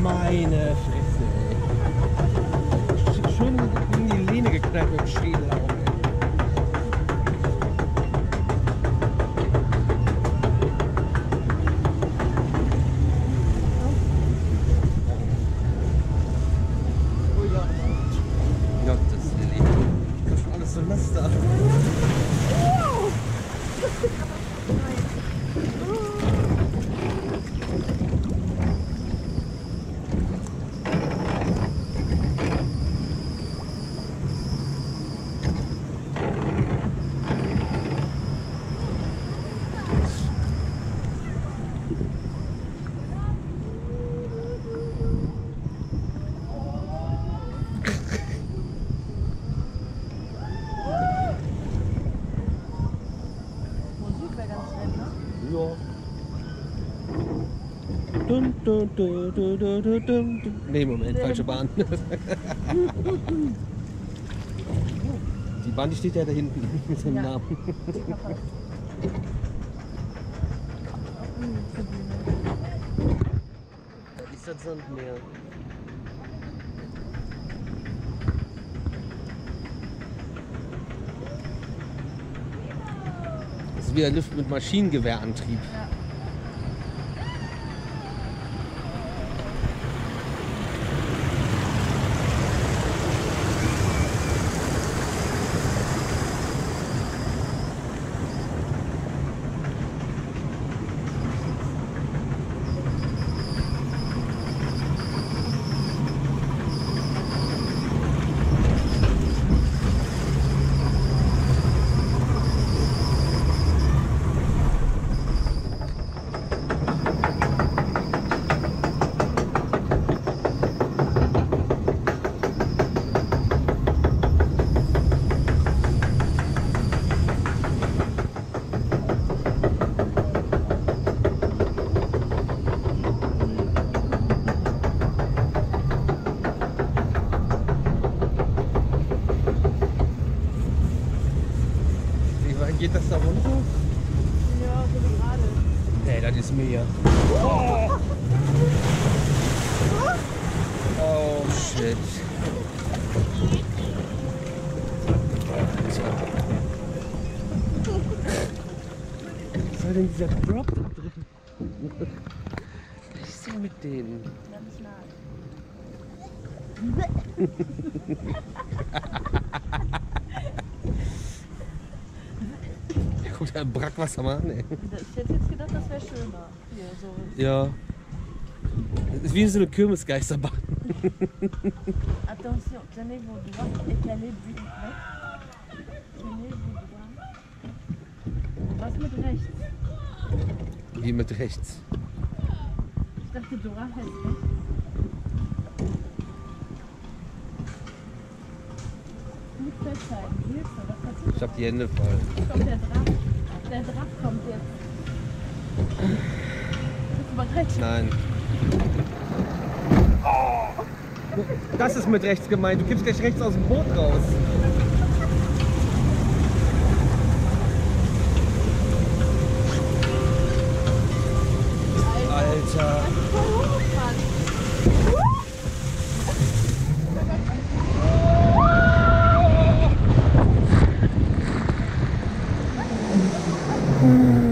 Meine Fresse, ey. Schön in die Lehne geknallt mit dem Schädel auch, ey. Nee, Moment, falsche Bahn. Die Bahn, die steht ja da hinten mit seinem Namen. Da ist das Sandmeer. Das ist wieder Luft mit Maschinengewehrantrieb. Ja. Geht das da runter? Ja, so wie gerade. Nee, das ist Meer. Oh, oh shit. Was soll denn dieser Drop da drin? Was ist denn mit denen? Ganz nah. Guck da Brackwasser mal an, ey. Ich hätte jetzt gedacht, das wäre schöner. Hier, so. Ja. Das ist wie so eine Kirmesgeisterbahn. Attention, tenez-vous droit et calez-vous droit. Tenez-vous droit. Was mit rechts? Wie mit rechts? Ich dachte, Dora heißt rechts. Gut festhalten. Hilfe, was passiert? Ich hab die Hände voll. Kommt der Drache. Der Drache kommt jetzt. Bist du bereit? Nein. Oh. Das ist mit rechts gemeint. Du kippst gleich rechts aus dem Boot raus. Alter. Mann.